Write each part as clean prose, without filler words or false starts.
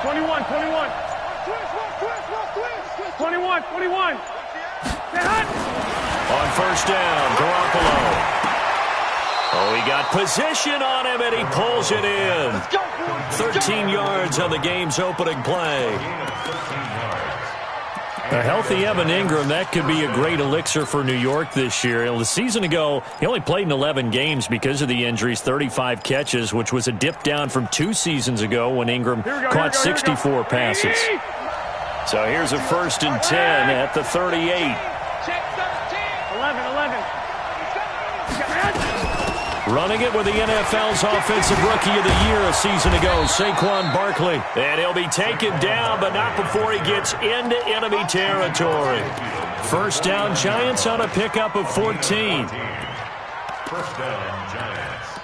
21, 21. 21, 21. On first down, Garoppolo. Oh, he got position on him, and he pulls it in. 13 yards on the game's opening play. A healthy Evan Ingram, that could be a great elixir for New York this year. The season ago, he only played in 11 games because of the injuries, 35 catches, which was a dip down from 2 seasons ago when Ingram caught 64 passes. So here's a 1st and 10 at the 38. 11. Running it with the NFL's Offensive Rookie of the Year a season ago, Saquon Barkley. And he'll be taken down, but not before he gets into enemy territory. First down, Giants on a pickup of 14. First down, Giants.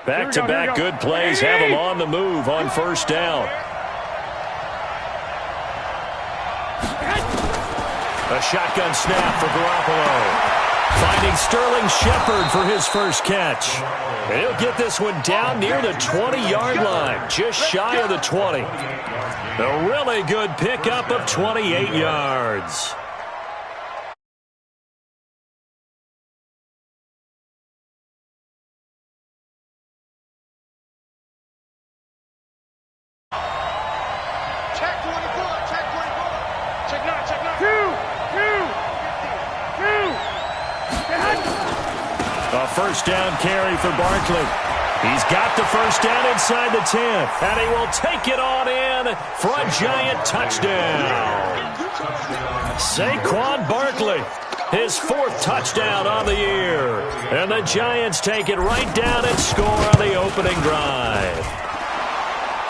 Back-to-back good plays have him on the move on first down. A shotgun snap for Garoppolo. Finding Sterling Shepard for his first catch. And he'll get this one down near the 20-yard line, just shy of the 20. A really good pickup of 28 yards. A first down carry for Barkley. He's got the first down inside the 10, and he will take it on in for a Giant touchdown. Saquon Barkley, his 4th touchdown on the year. And the Giants take it right down and score on the opening drive.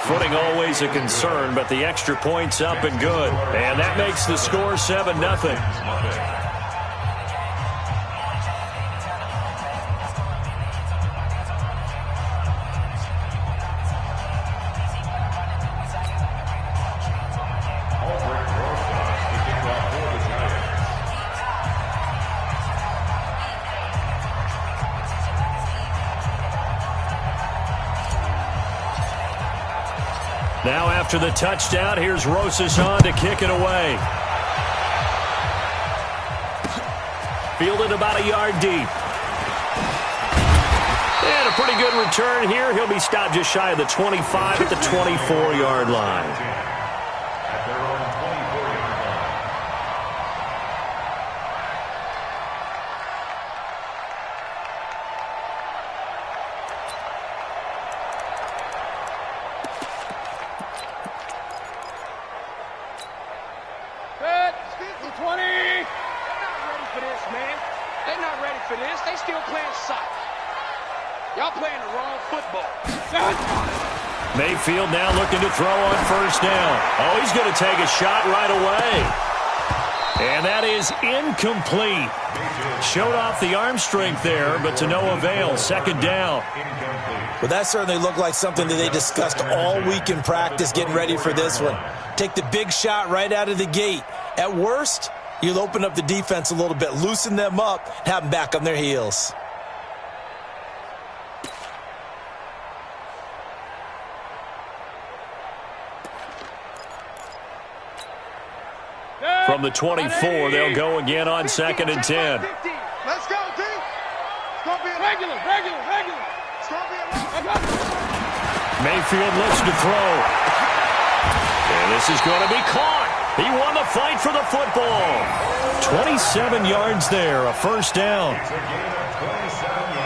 Footing always a concern, but the extra point's up and good. And that makes the score 7-0. Now after the touchdown, here's Rosas on to kick it away. Fielded about a yard deep. And a pretty good return here. He'll be stopped just shy of the 25 at the 24-yard line. Mayfield now looking to throw on first down. Oh, he's going to take a shot right away. And that is incomplete. Showed off the arm strength there, but to no avail. Second down. Well, that certainly looked like something that they discussed all week in practice getting ready for this one. Take the big shot right out of the gate. At worst, you'll open up the defense a little bit, loosen them up, and have them back on their heels. From the 24, they'll go again on 2nd and 10. Let's go, D. It's going to be regular. Mayfield looks to throw. And this is going to be caught. He won the fight for the football. 27 yards there, a first down.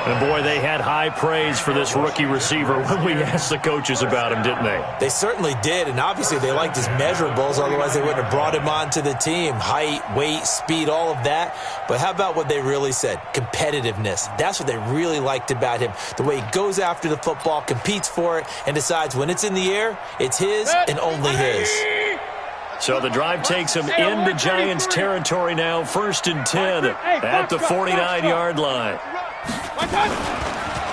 And boy, they had high praise for this rookie receiver when we asked the coaches about him, didn't they? They certainly did, and obviously they liked his measurables, otherwise they wouldn't have brought him onto the team. Height, weight, speed, all of that. But how about what they really said? Competitiveness. That's what they really liked about him. The way he goes after the football, competes for it, and decides when it's in the air, it's his and only his. So the drive takes him into Giants territory now, 1st and 10 at the 49-yard line.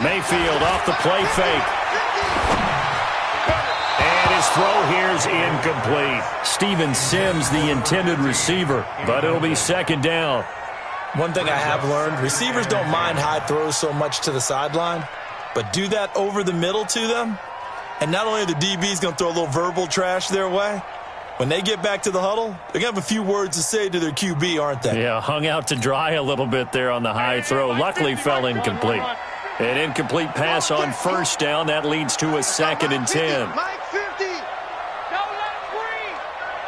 Mayfield off the play fake. And His throw here's incomplete. Steven Sims, the intended receiver, but it'll be second down. One thing I have learned, receivers don't mind high throws so much to the sideline, but do that over the middle to them, and not only are the DBs going to throw a little verbal trash their way, when they get back to the huddle, they're going to have a few words to say to their QB, aren't they? Yeah, hung out to dry a little bit there on the high throw. Luckily fell incomplete. An incomplete pass on first down. That leads to a 2nd and 10. Mike 50. Don't let him breathe.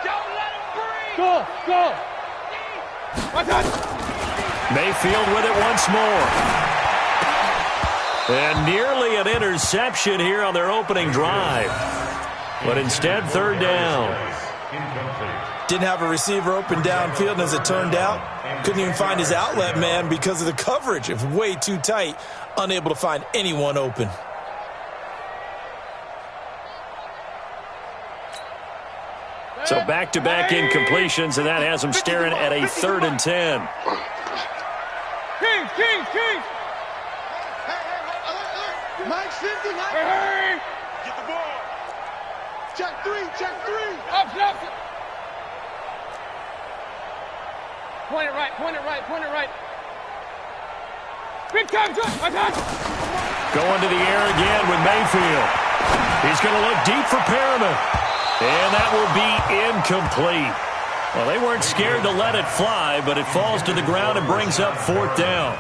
Don't let him breathe. Go, go. Watch out. Mayfield with it once more. And nearly an interception here on their opening drive. But instead, 3rd down. Didn't have a receiver open downfield, and as it turned out, couldn't even find his outlet man because of the coverage. It was way too tight, unable to find anyone open. So back-to-back incompletions, and that has them staring at a 3rd and 10. Kings. Hey, Mike 50, Mike. Hey. Get the ball. Check 3. Up. Point it right. Big time, good. Going to the air again with Mayfield. He's going to look deep for Perriman. And that will be incomplete. Well, they weren't scared to let it fly, but it falls to the ground and brings up 4th down.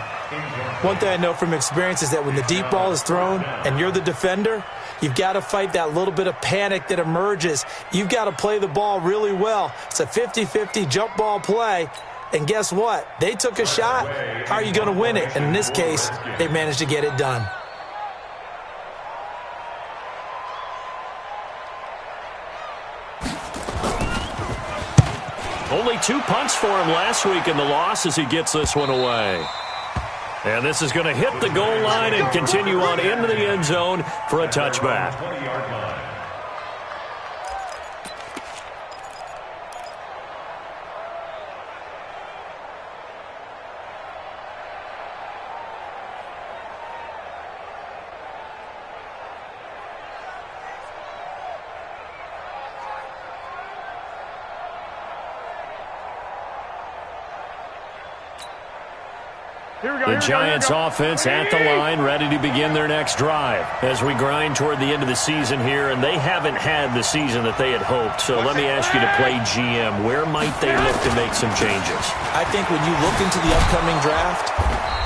One thing I know from experience is that when the deep ball is thrown and you're the defender, you've got to fight that little bit of panic that emerges. You've got to play the ball really well. It's a 50-50 jump ball play. And guess what? They took a shot. How are you going to win it? And in this case, they managed to get it done. Only 2 punts for him last week in the loss as he gets this one away. And this is going to hit the goal line and continue on into the end zone for a touchback. 20-yard line. The Giants offense at the line, ready to begin their next drive as we grind toward the end of the season here, and they haven't had the season that they had hoped. So let me ask you to play GM. Where might they look to make some changes? I think when you look into the upcoming draft,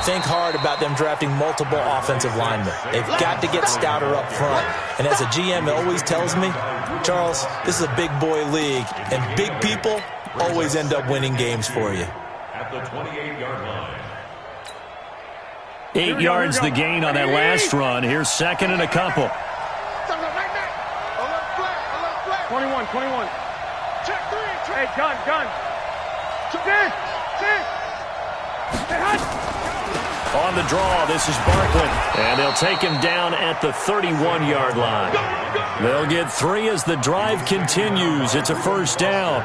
think hard about them drafting multiple offensive linemen. They've got to get stouter up front. And as a GM, it always tells me, Charles, this is a big boy league, and big people always end up winning games for you. At the 28-yard line. 8 yards the gain on that last run. Here's 2nd and a couple. 21. Check 3. Hey, gun. On the draw, this is Barkley. And they'll take him down at the 31-yard line. They'll get 3 as the drive continues. It's a 1st down.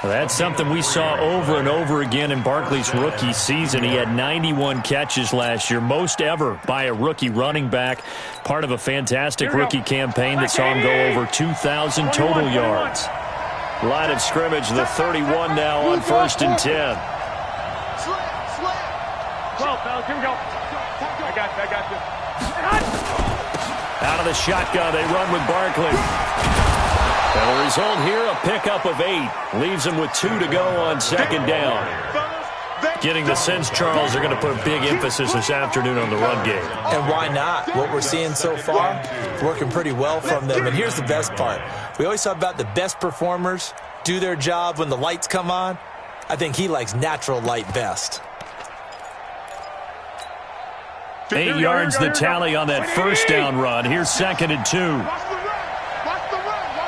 That's something we saw over and over again in Barkley's rookie season. He had 91 catches last year, most ever by a rookie running back. Part of a fantastic rookie campaign that saw him go over 2,000 total yards. Line of scrimmage, the 31 now on 1st and 10. 12, fellas, here we go. I got you. Out of the shotgun, they run with Barkley. And the result here, a pickup of 8. Leaves them with 2 to go on 2nd down. Getting the sense, Charles, they're going to put a big emphasis this afternoon on the run game. And why not? What we're seeing so far, working pretty well from them. And here's the best part. We always talk about the best performers do their job when the lights come on. I think he likes natural light best. 8 yards the tally on that 1st down run. Here's 2nd and 2.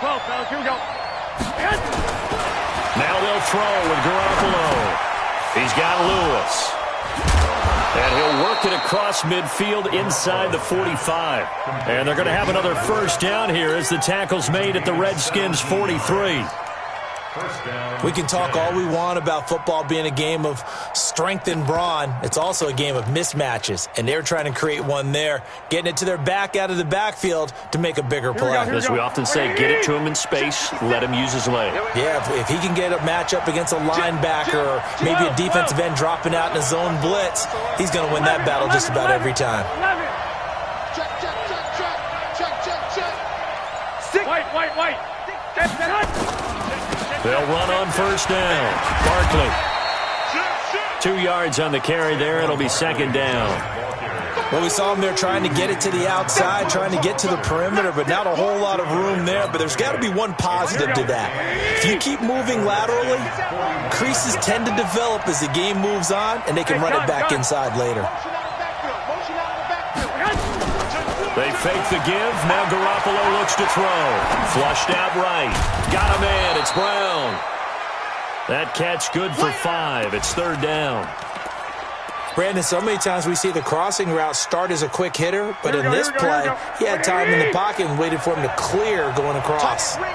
12, fellas, here we go. Now they'll throw with Garoppolo. He's got Lewis. And he'll work it across midfield inside the 45. And they're going to have another 1st down here as the tackle's made at the Redskins' 43. We can talk all we want about football being a game of strength and brawn. It's also a game of mismatches, and they're trying to create one there, getting it to their back out of the backfield to make a bigger play. As we often say, get it to him in space, let him use his leg. Yeah, if he can get a matchup against a linebacker or maybe a defensive end dropping out in a zone blitz, he's going to win that battle just about every time. White. They'll run on first down. Barkley. 2 yards on the carry there. It'll be second down. Well, we saw him there trying to get it to the outside, trying to get to the perimeter, but not a whole lot of room there. But there's got to be one positive to that. If you keep moving laterally, creases tend to develop as the game moves on, and they can run it back inside later. They fake the give. Now Garoppolo looks to throw. Flushed out right. Got him in. It's Brown. That catch good for 5. It's third down. Brandon, so many times we see the crossing route start as a quick hitter, but in this play, he had time in the pocket and waited for him to clear going across. White.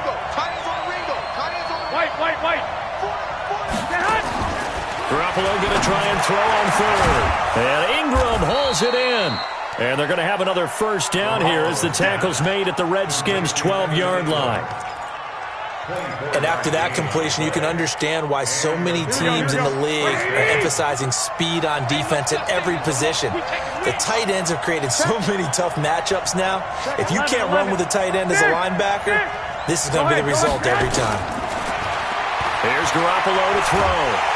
Garoppolo going to try and throw on third. And Ingram hauls it in. And they're going to have another first down here as the tackle's made at the Redskins' 12-yard line. And after that completion, you can understand why so many teams in the league are emphasizing speed on defense at every position. The tight ends have created so many tough matchups now. If you can't run with a tight end as a linebacker, this is going to be the result every time. Here's Garoppolo to throw.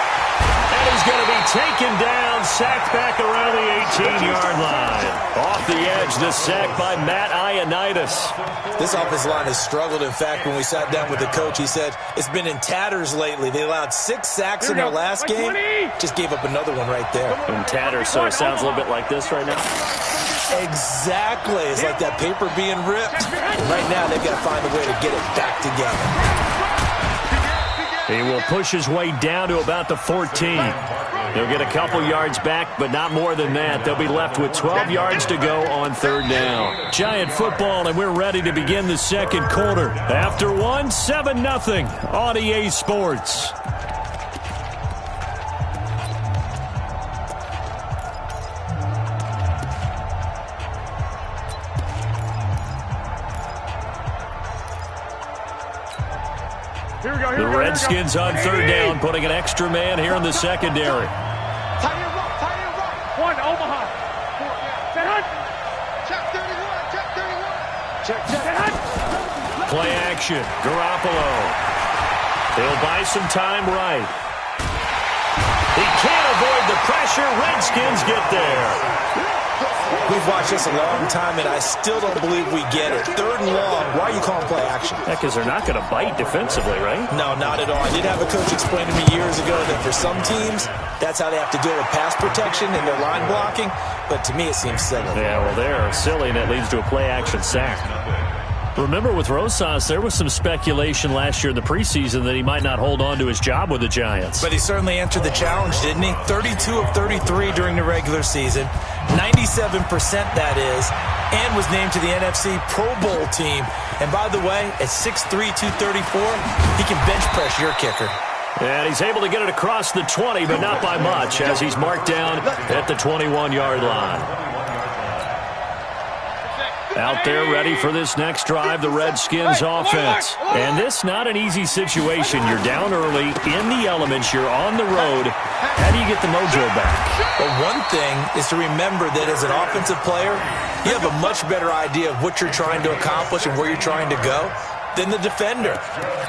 And he's going to be taken down, sacked back around the 18-yard line. Off the edge, the sack by Matt Ioannidis. This offensive line has struggled. In fact, when we sat down with the coach, he said it's been in tatters lately. They allowed 6 sacks in their last game. Just gave up another one right there. In tatters, so it sounds a little bit like this right now. Exactly. It's like that paper being ripped. And right now, they've got to find a way to get it back together. He will push his way down to about the 14. He'll get a couple yards back, but not more than that. They'll be left with 12 yards to go on third down. Giant football, and we're ready to begin the second quarter. After one, 7-0 on EA Sports. The Redskins on third down, putting an extra man here in the secondary. One, Omaha. Check 31. Play action. Garoppolo. He'll buy some time right. He can't avoid the pressure. Redskins get there. We've watched this a long time, and I still don't believe we get it. Third and long. Why are you calling play action? Because they're not going to bite defensively, right? No, not at all. I did have a coach explain to me years ago that for some teams, that's how they have to deal with pass protection and their line blocking. But to me, it seems silly. Yeah, well, they're silly, and it leads to a play-action sack. Remember, with Rosas, there was some speculation last year in the preseason that he might not hold on to his job with the Giants. But he certainly answered the challenge, didn't he? 32 of 33 during the regular season, 97% that is, and was named to the NFC Pro Bowl team. And by the way, at 6'3", 234, he can bench press your kicker. And he's able to get it across the 20, but not by much, as he's marked down at the 21-yard line. Out there ready for this next drive, the Redskins offense. And this not an easy situation. You're down early, in the elements, you're on the road. How do you get the mojo back? Well, one thing is to remember that as an offensive player, you have a much better idea of what you're trying to accomplish and where you're trying to go than the defender.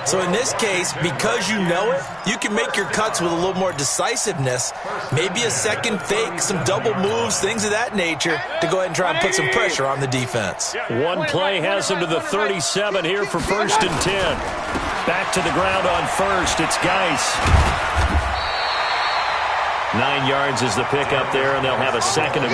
So in this case, because you know it, you can make your cuts with a little more decisiveness, maybe a second fake, some double moves, things of that nature, to go ahead and try and put some pressure on the defense. One play has him to the 37 here for 1st and 10. Back to the ground on first. It's Geis. 9 yards is the pickup there, and they'll have a 2nd and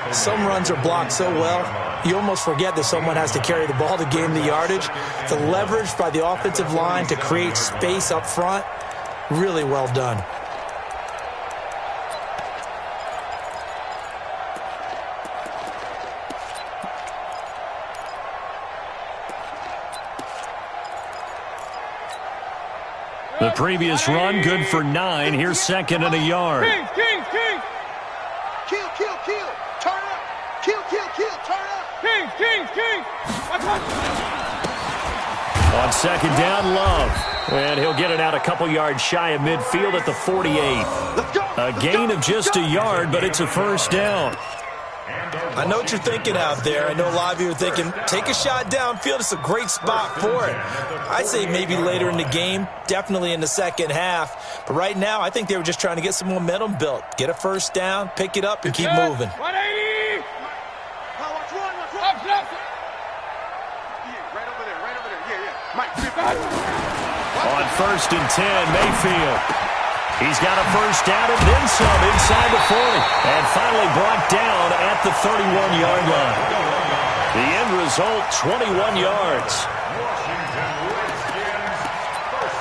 1. Some runs are blocked so well, you almost forget that someone has to carry the ball to gain the yardage. The leverage by the offensive line to create space up front, really well done. The previous run, good for 9. Here's second and a yard. King. Kill. Turn up. Kill. Turn up. King. On second down, Love. And he'll get it out a couple yards shy of midfield at the 48. Let's go. A gain of just a yard, but it's a first down. I know what you're thinking out there. I know a lot of you are thinking, take a shot downfield. It's a great spot for it. I'd say maybe later in the game, definitely in the second half. But right now, I think they were just trying to get some momentum built. Get a first down, pick it up, and keep moving. 180. Watch one. Up. Yeah, right over there. Yeah. Mike, On first and 10, Mayfield. He's got a first down and then some inside the 40. And finally brought down at the 31-yard line. The end result, 21 yards.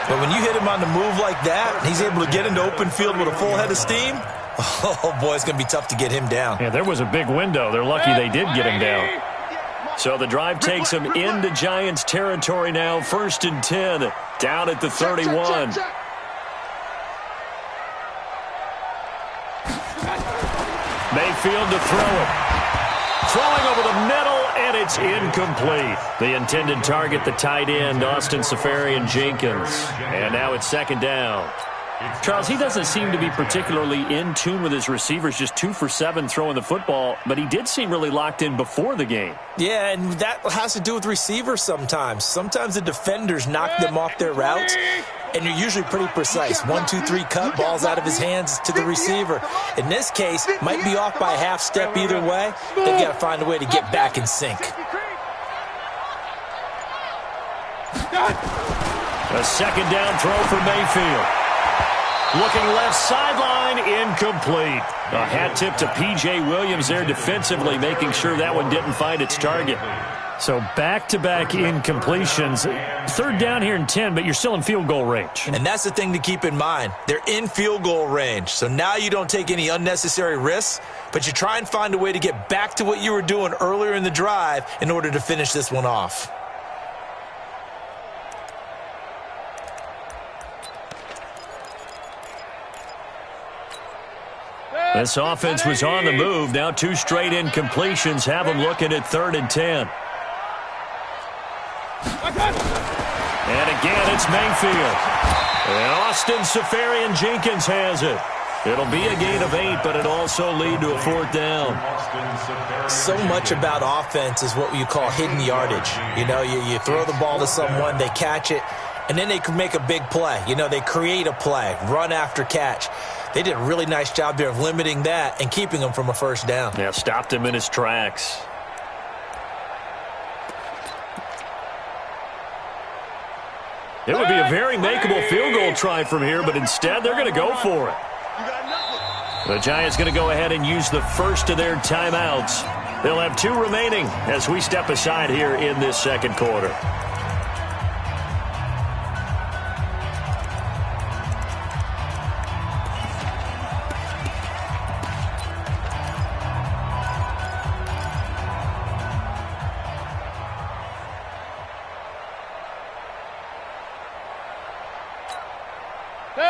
But when you hit him on the move like that, he's able to get into open field with a full head of steam, oh, boy, it's going to be tough to get him down. Yeah, there was a big window. They're lucky they did get him down. So the drive takes him into Giants territory now. First and 10, down at the 31. Mayfield to throw it. Throwing over the middle, and it's incomplete. The intended target, the tight end, Austin Safarian-Jenkins. And now it's second down. Charles, he doesn't seem to be particularly in tune with his receivers, just 2 for 7 throwing the football, but he did seem really locked in before the game. Yeah, and that has to do with receivers sometimes. Sometimes the defenders knock them off their routes, and you're usually pretty precise. 1, 2, 3 cut, balls out of his hands to the receiver. In this case, might be off by a half step either way. They've got to find a way to get back in sync. A second down throw for Mayfield. Looking left sideline, incomplete. A hat tip to P.J. Williams there defensively, making sure that one didn't find its target. So back-to-back incompletions. Third down here and 10, but you're still in field goal range. And that's the thing to keep in mind. They're in field goal range. So now you don't take any unnecessary risks, but you try and find a way to get back to what you were doing earlier in the drive in order to finish this one off. This offense was on the move. Now 2 straight incompletions have them looking at 3rd and 10. And again, it's Mayfield. And Austin Safarian-Jenkins has it. It'll be a gain of 8, but it also lead to a 4th down. So much about offense is what you call hidden yardage. You know, you throw the ball to someone, they catch it, and then they can make a big play. You know, they create a play, run after catch. They did a really nice job there of limiting that and keeping him from a first down. Yeah, stopped him in his tracks. It would be a very makeable field goal try from here, but instead they're going to go for it. The Giants going to go ahead and use the first of their timeouts. They'll have 2 remaining as we step aside here in this second quarter.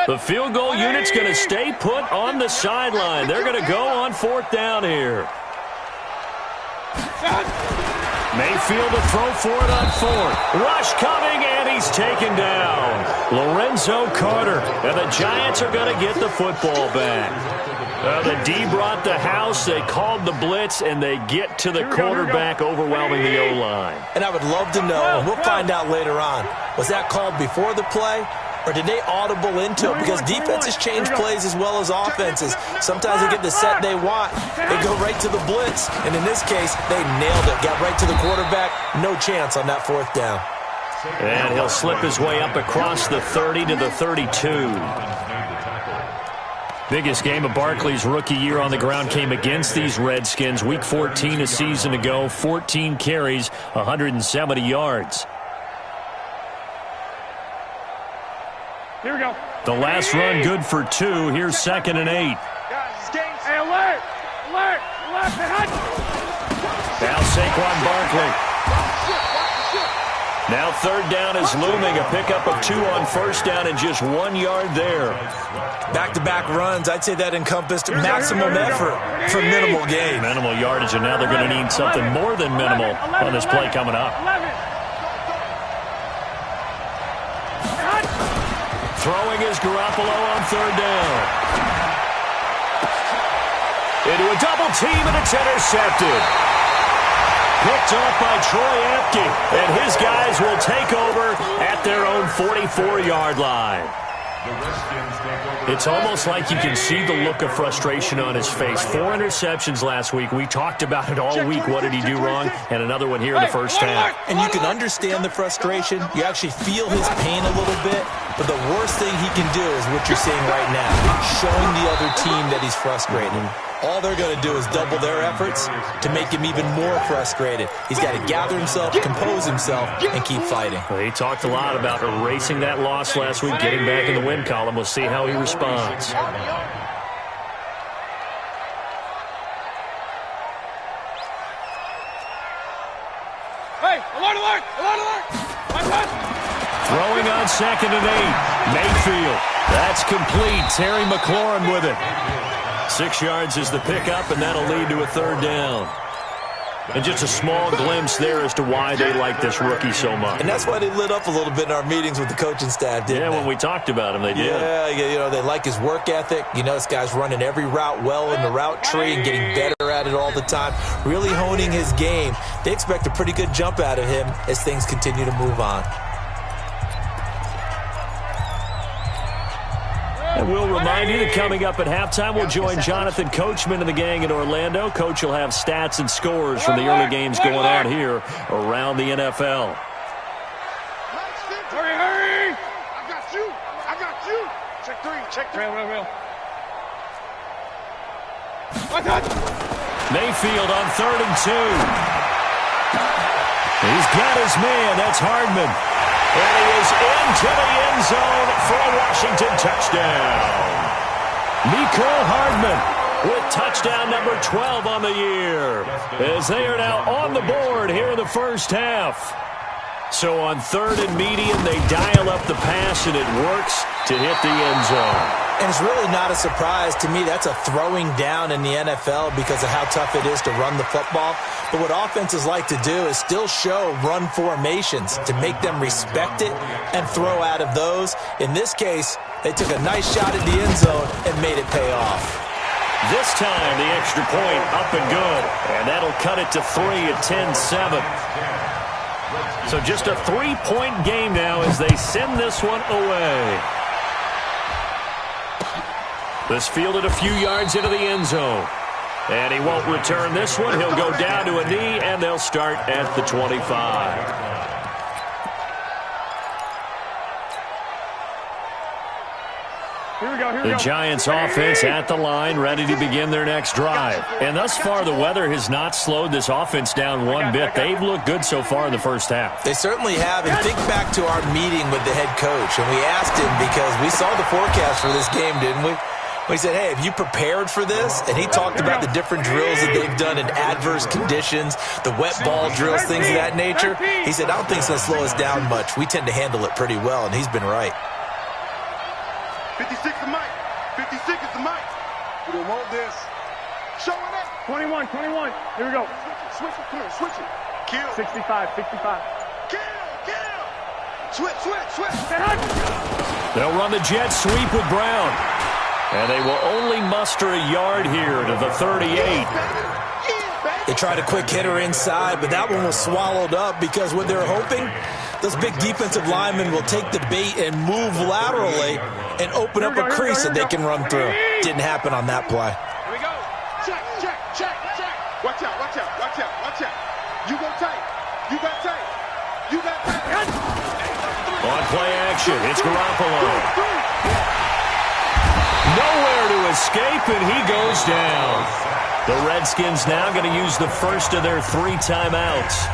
The field goal unit's going to stay put on the sideline. They're going to go on 4th down here. Mayfield to throw for it on 4th. Rush coming, and he's taken down. Lorenzo Carter. And the Giants are going to get the football back. The D brought the house. They called the blitz, and they get to the quarterback, overwhelming the O-line. And I would love to know, and we'll find out later on, was that called before the play? Or did they audible into it? Because defenses change plays as well as offenses. Sometimes they get the set they want. They go right to the blitz. And in this case, they nailed it. Got right to the quarterback. No chance on that 4th down. And he'll slip his way up across the 30 to the 32. Biggest game of Barkley's rookie year on the ground came against these Redskins. Week 14 a season ago. 14 carries, 170 yards. Here we go. The last run good for 2. Here's 2nd and 8. Hey, alert! Now Saquon Barkley. Now third down is looming. A pickup of 2 on first down and just 1 yard there. Back-to-back runs, I'd say that encompassed maximum effort for minimal gain. Minimal yardage, and now they're going to need something more than minimal on this play coming up. Throwing is Garoppolo on third down. Into a double team, and it's intercepted. Picked off by Troy Apke, and his guys will take over at their own 44-yard line. It's almost like you can see the look of frustration on his face. 4 interceptions last week. We talked about it all week. What did he do wrong? And another one here in the first half. And you can understand the frustration. You actually feel his pain a little bit. But the worst thing he can do is what you're seeing right now, showing the other team that he's frustrated. All they're going to do is double their efforts to make him even more frustrated. He's got to gather himself, compose himself, and keep fighting. Well, he talked a lot about erasing that loss last week, getting back in the win column. We'll see how he responds. Hey, alert, alert, alert, alert. Throwing on 2nd and 8. Mayfield. That's complete. Terry McLaurin with it. 6 yards is the pickup, and that'll lead to a third down. And just a small glimpse there as to why they like this rookie so much. And that's why they lit up a little bit in our meetings with the coaching staff, didn't they? Yeah, when we talked about him, they did. Yeah, you know, they like his work ethic. You know, this guy's running every route well in the route tree and getting better at it all the time, really honing his game. They expect a pretty good jump out of him as things continue to move on. And we'll remind you that coming up at halftime, we'll join Jonathan Coachman and the gang in Orlando. Coach will have stats and scores from the early games going on here around the NFL. Hurry, hurry! I got you! I got you! Check 3, check 3. Real. Mayfield on 3rd and 2. He's got his man. That's Hardman. And he is into the end zone for a Washington touchdown. Mecole Hardman with touchdown number 12 on the year, as they are now on the board here in the first half. So on 3rd and medium, they dial up the pass, and it works to hit the end zone. And it's really not a surprise to me. That's a throwing down in the NFL because of how tough it is to run the football. But what offenses like to do is still show run formations to make them respect it and throw out of those. In this case, they took a nice shot at the end zone and made it pay off. This time, the extra point up and good. And that'll cut it to 3 at 10-7. So just a 3-point game now as they send this one away. This fielded a few yards into the end zone. And he won't return this one. He'll go down to a knee, and they'll start at the 25. The Giants offense at the line, ready to begin their next drive. And thus far, the weather has not slowed this offense down one bit. They've looked good so far in the first half. They certainly have. And think back to our meeting with the head coach. And we asked him because we saw the forecast for this game, didn't we? We said, hey, have you prepared for this? And he talked about the different drills that they've done in adverse conditions, the wet ball drills, things of that nature. He said, I don't think it's going to slow us down much. We tend to handle it pretty well, and he's been right. 56 is Mike. 56 is the Mike. We don't want this. Showing up. 21. Here we go. Switch it. Come here, switch it. Kill. 65. Kill. Switch. They'll run the jet sweep with Brown. And they will only muster a yard here to the 38. They tried a quick hitter inside, but that one was swallowed up because what they're hoping, those big defensive linemen will take the bait and move laterally and open up a crease that they can run through. Didn't happen on that play. Here we go. Check. Watch out. You go tight. You got tight. On play action, it's Garoppolo. Nowhere to escape, and he goes down. The Redskins now going to use the first of their 3 timeouts,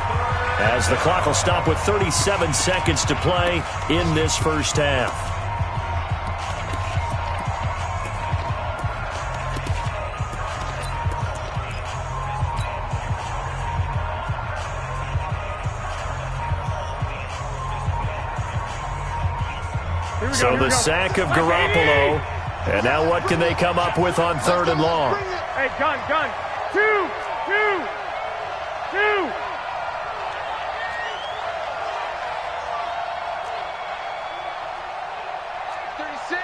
as the clock will stop with 37 seconds to play in this first half. So the sack of Garoppolo. And now what can they come up with on 3rd and long? Hey, gun. 2. 36.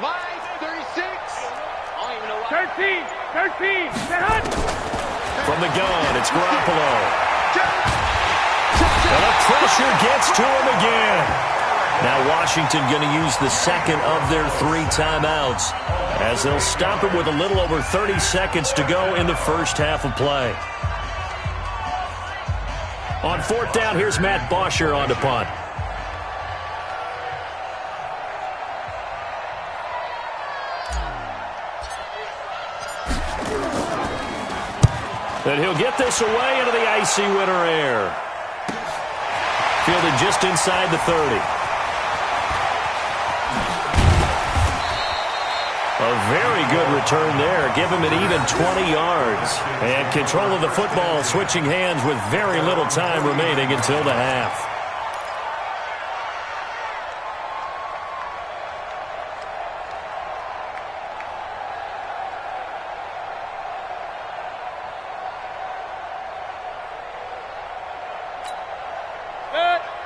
Line 36. I don't even know why. 13. From the gun, it's Garoppolo. And the pressure gets to him again. Now Washington going to use the second of their 3 timeouts as they'll stop it with a little over 30 seconds to go in the first half of play. On 4th down, here's Matt Bosher on to punt. And he'll get this away into the icy winter air. Fielded just inside the 30. A very good return there. Give him an even 20 yards. And control of the football switching hands with very little time remaining until the half.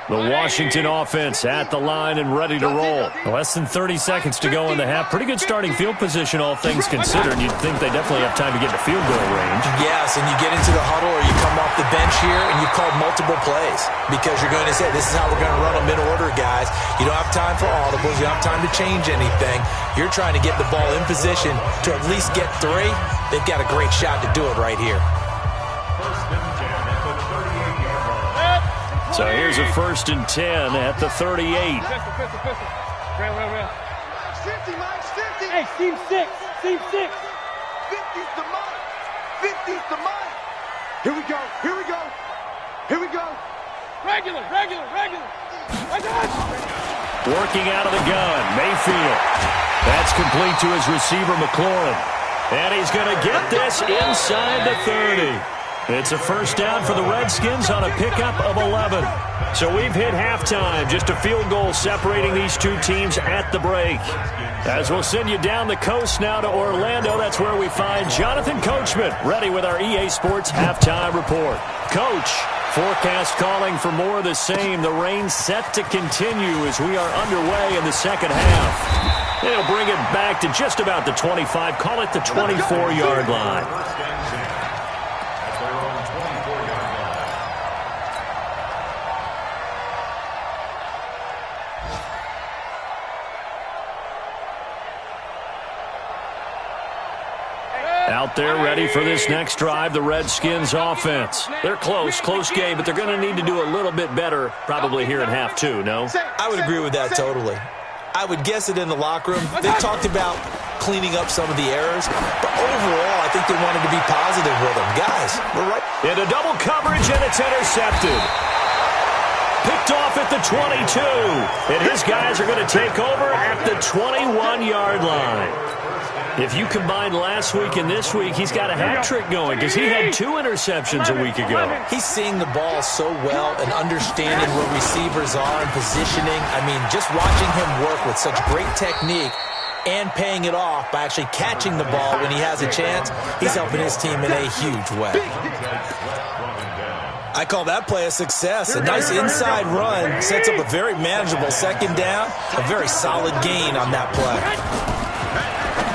The Washington offense at the line and ready to roll. Less than 30 seconds to go in the half. Pretty good starting field position, all things considered. You'd think they definitely have time to get to field goal range. Yes, and you get into the huddle or you come off the bench here and you've called multiple plays because you're going to say, this is how we're going to run them in order, guys. You don't have time for audibles. You don't have time to change anything. You're trying to get the ball in position to at least get 3. They've got a great shot to do it right here. So here's a 1st and 10 at the 38. Real. Hey, team 6. 50's the mark. 50's the mark. Here we go. Regular. Working out of the gun, Mayfield. That's complete to his receiver, McLaurin. And he's going to get this inside the 30. It's a 1st down for the Redskins on a pickup of 11. So we've hit halftime. Just a field goal separating these 2 teams at the break. As we'll send you down the coast now to Orlando, that's where we find Jonathan Coachman, ready with our EA Sports halftime report. Coach, forecast calling for more of the same. The rain set to continue as we are underway in the second half. They'll bring it back to just about the 25, call it the 24-yard line. Out there ready for this next drive, the Redskins offense. They're close game, but they're going to need to do a little bit better probably here in half 2, no? I would agree with that totally. I would guess it in the locker room. They talked about cleaning up some of the errors, but overall, I think they wanted to be positive with them. Guys, we're right. Into double coverage, and it's intercepted. Picked off at the 22, and his guys are going to take over at the 21-yard line. If you combine last week and this week, he's got a hat trick going because he had 2 interceptions a week ago. He's seeing the ball so well and understanding where receivers are and positioning. I mean, just watching him work with such great technique and paying it off by actually catching the ball when he has a chance, he's helping his team in a huge way. I call that play a success. A nice inside run sets up a very manageable 2nd down, a very solid gain on that play.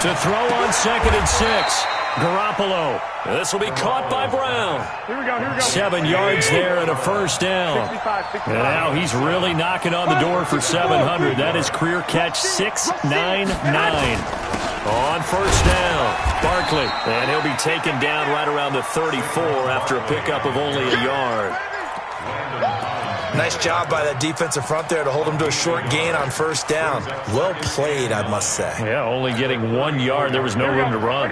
To throw on 2nd and 6, Garoppolo. This will be caught by Brown. Here we go. 7 yards there and a 1st down. 65. And now he's really knocking on the door for 700. That is career catch 699. On 1st down, Barkley. And he'll be taken down right around the 34 after a pickup of only a yard. Nice job by that defensive front there to hold him to a short gain on 1st down. Well played, I must say. Yeah, only getting 1 yard. There was no room to run.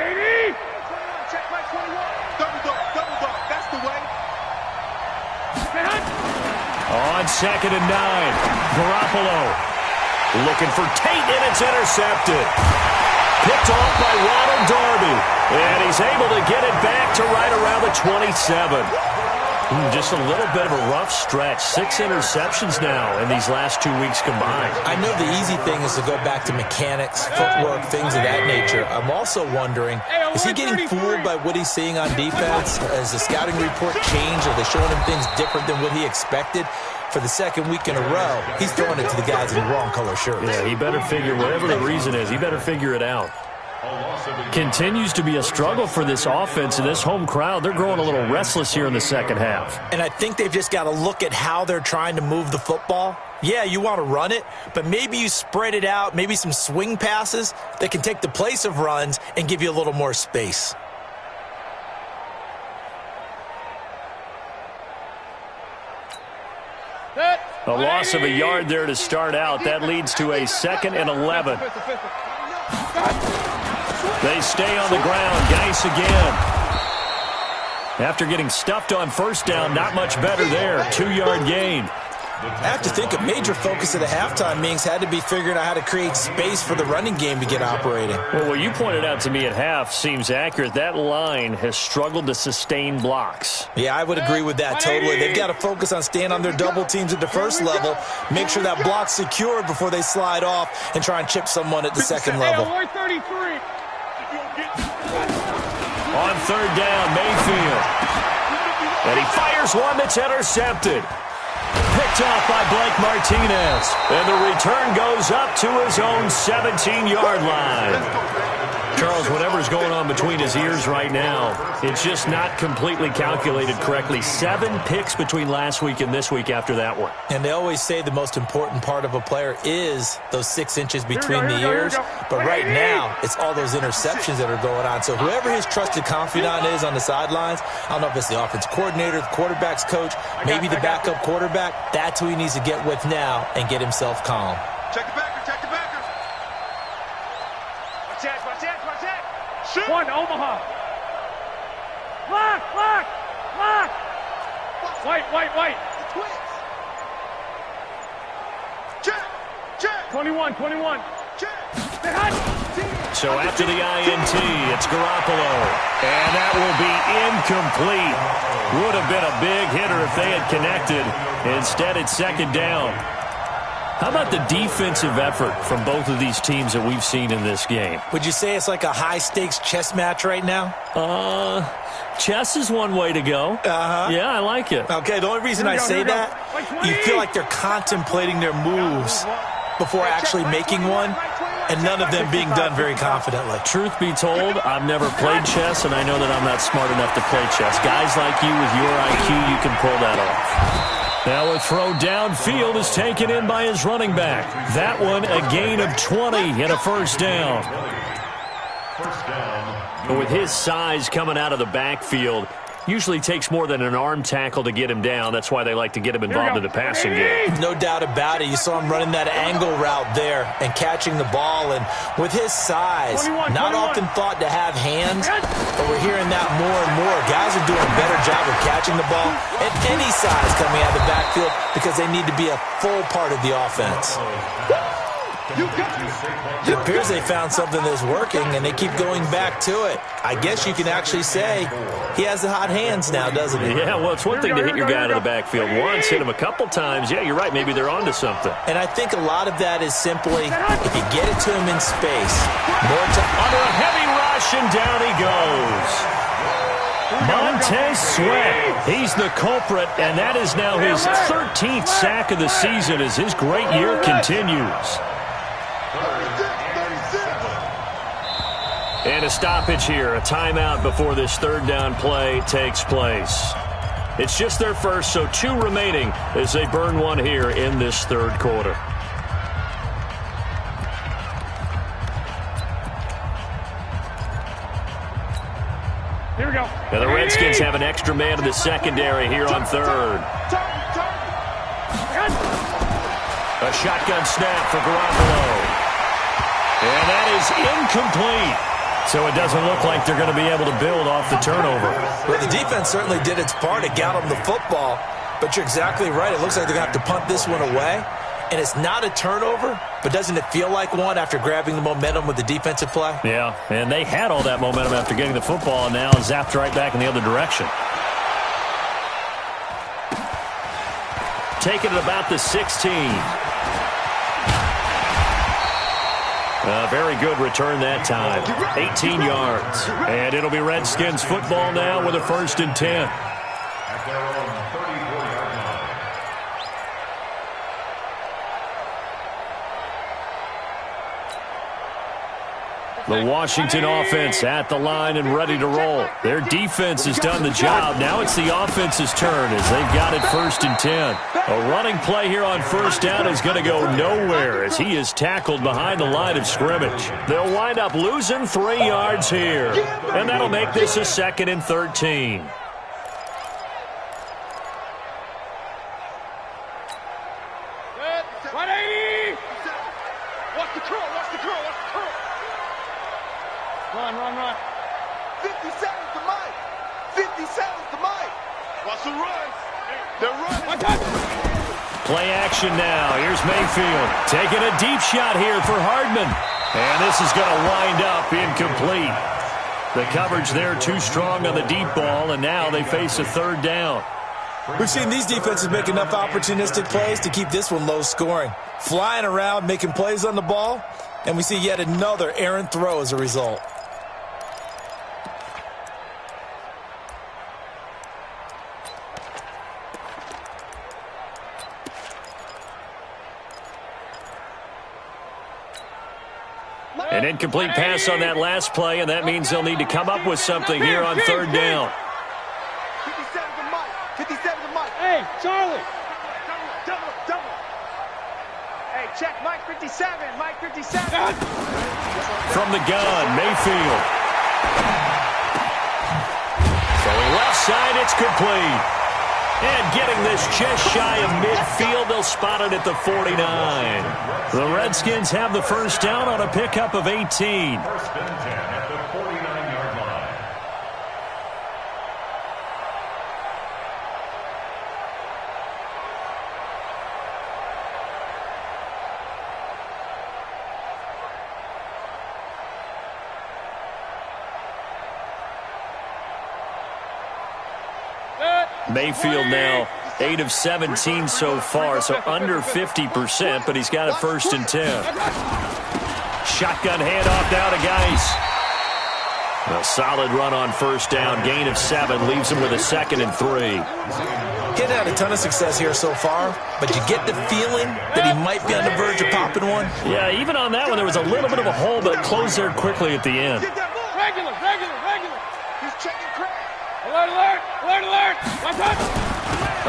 On 2nd and 9, Garoppolo looking for Tate, and it's intercepted. Picked off by Ronald Darby, and he's able to get it back to right around the 27. Just a little bit of a rough stretch. 6 interceptions now in these last 2 weeks combined. I know the easy thing is to go back to mechanics, footwork, things of that nature. I'm also wondering, is he getting fooled by what he's seeing on defense? Has the scouting report changed? Are they showing him things different than what he expected? For the second week in a row, he's throwing it to the guys in the wrong color shirts. Yeah, he better figure, whatever the reason is, he better figure it out. Continues to be a struggle for this offense and this home crowd. They're growing a little restless here in the second half. And I think they've just got to look at how they're trying to move the football. Yeah, you want to run it, but maybe you spread it out, maybe some swing passes that can take the place of runs and give you a little more space. A loss of a yard there to start out. That leads to a 2nd and 11. They stay on the ground. Geis again. After getting stuffed on first down, not much better there. 2-yard gain. I have to think a major focus of the halftime meetings had to be figuring out how to create space for the running game to get operating. Well, what you pointed out to me at half seems accurate. That line has struggled to sustain blocks. Yeah, I would agree with that totally. They've got to focus on staying on their double teams at the first level, make sure that block's secured before they slide off and try and chip someone at the second level. On 3rd down, Mayfield. And he fires one that's intercepted. Picked off by Blake Martinez. And the return goes up to his own 17-yard line. Charles, whatever's going on between his ears right now, it's just not completely calculated correctly. 7 picks between last week and this week after that one. And they always say the most important part of a player is those 6 inches between the ears. But right now, it's all those interceptions that are going on. So whoever his trusted confidant is on the sidelines, I don't know if it's the offensive coordinator, the quarterback's coach, maybe the backup quarterback, that's who he needs to get with now and get himself calm. Check the backer, check the backer. Watch out. Shoot. One, Omaha. Lock. White. The twins. Check. 21. Check. So after the INT, it's Garoppolo. And that will be incomplete. Would have been a big hitter if they had connected. Instead, it's 2nd down. How about the defensive effort from both of these teams that we've seen in this game? Would you say it's like a high-stakes chess match right now? Chess is one way to go. Yeah, I like it. Okay, the only reason I say that, you feel like they're contemplating their moves before actually making one, and none of them being done very confidently. Truth be told, I've never played chess, and I know that I'm not smart enough to play chess. Guys like you with your IQ, you can pull that off. Now a throw downfield is taken in by his running back. That one a gain of 20 and a 1st down. But with his size coming out of the backfield, usually takes more than an arm tackle to get him down. That's why they like to get him involved in the passing game. No doubt about it. You saw him running that angle route there and catching the ball. And with his size, not often thought to have hands, but we're hearing that more and more. Guys are doing a better job of catching the ball at any size coming out of the backfield because they need to be a full part of the offense. It appears they found something that's working, and they keep going back to it. I guess you can actually say he has the hot hands now, doesn't he? Yeah, well, it's one thing to hit your guy out of the backfield once, hit him a couple times. Yeah, you're right. Maybe they're onto something. And I think a lot of that is simply if you get it to him in space, more time. Under a heavy rush, and down he goes. Montez Sweat, he's the culprit, and that is now his 13th sack of the season as his great year continues. And a stoppage here, a timeout before this 3rd down play takes place. It's just their first, so 2 remaining as they burn one here in this 3rd quarter. Here we go. Now the Redskins have an extra man in the secondary here on 3rd. A shotgun snap for Garoppolo. And that is incomplete. So it doesn't look like they're going to be able to build off the turnover. Well, the defense certainly did its part. It got them the football. But you're exactly right. It looks like they're going to have to punt this one away. And it's not a turnover, but doesn't it feel like one after grabbing the momentum with the defensive play? Yeah, and they had all that momentum after getting the football, and now zapped right back in the other direction. taken at about the 16. A very good return that time. 18 yards. And it'll be Redskins football now with a 1st and 10. At their own 34-yard line. The Washington offense at the line and ready to roll. Their defense has done the job. Now it's the offense's turn as they've got it 1st and 10. A running play here on 1st down is going to go nowhere as he is tackled behind the line of scrimmage. They'll wind up losing 3 yards here, and that'll make this a 2nd and 13. Run. 57 to Mike. 57 to Mike. What's the run? They're running. Play action now. Here's Mayfield taking a deep shot here for Hardman. And this is going to wind up incomplete. The coverage there too strong on the deep ball, and now they face a 3rd down. We've seen these defenses make enough opportunistic plays to keep this one low scoring. Flying around, making plays on the ball, and we see yet another errant throw as a result. An incomplete pass on that last play, and that means they'll need to come up with something here on 3rd down. 57 to Mike. 57 to Mike. Hey, Charlie. Double. Hey, check Mike 57. Mike 57. From the gun, Mayfield. Throwing left side, it's complete. And getting this just shy of midfield, they'll spot it at the 49. The Redskins have the 1st down on a pickup of 18. 1st and 10 at the 49-yard line. Mayfield now 8 of 17 so far, so under 50%, but he's got it 1st and 10. Shotgun handoff now to Geis. A solid run on 1st down, gain of 7, leaves him with a 2nd and 3. He'd had a ton of success here so far, but you get the feeling that he might be on the verge of popping one. Yeah, even on that one, there was a little bit of a hole, but it closed there quickly at the end. Regular. He's checking Craig. Alert. One touch.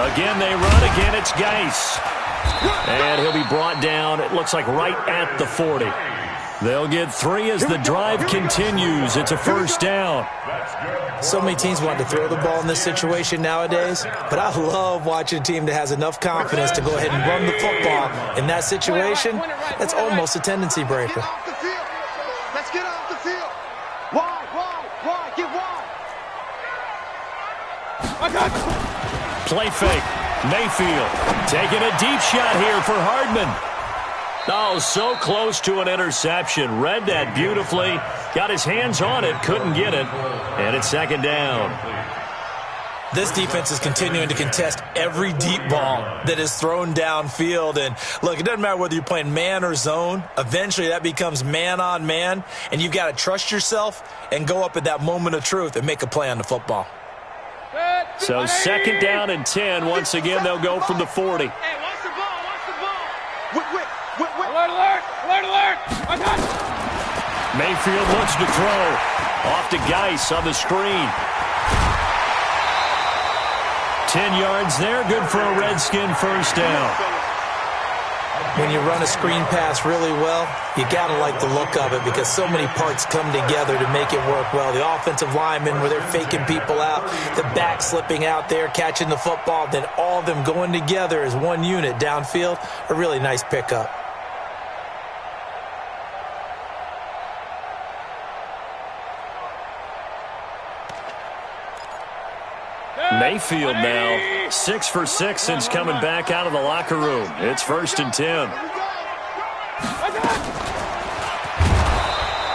Again, they run. Again, it's Geis. And he'll be brought down, it looks like, right at the 40. They'll get 3 as the drive continues. It's a 1st down. So many teams want to throw the ball in this situation nowadays, but I love watching a team that has enough confidence to go ahead and run the football in that situation. That's almost a tendency breaker. Get off the field. Let's get off the field. Wide. Get wide. Play fake. Mayfield taking a deep shot here for Hardman. Oh, so close to an interception. Read that beautifully. Got his hands on it. Couldn't get it. And it's 2nd down. This defense is continuing to contest every deep ball that is thrown downfield. And, look, it doesn't matter whether you're playing man or zone. Eventually, that becomes man-on-man. And you've got to trust yourself and go up at that moment of truth and make a play on the football. So 2nd down and 10. Once again, they'll go from the 40. Hey, watch the ball. Whip. Alert. Mayfield looks to throw. Off to Geis on the screen. 10 yards there. Good for a Redskin 1st down. When you run a screen pass really well, you got to like the look of it because so many parts come together to make it work well. The offensive linemen, where they're faking people out, the back slipping out there, catching the football, then all of them going together as one unit downfield. A really nice pickup. Mayfield now 6 for 6 since coming back out of the locker room. It's 1st and 10.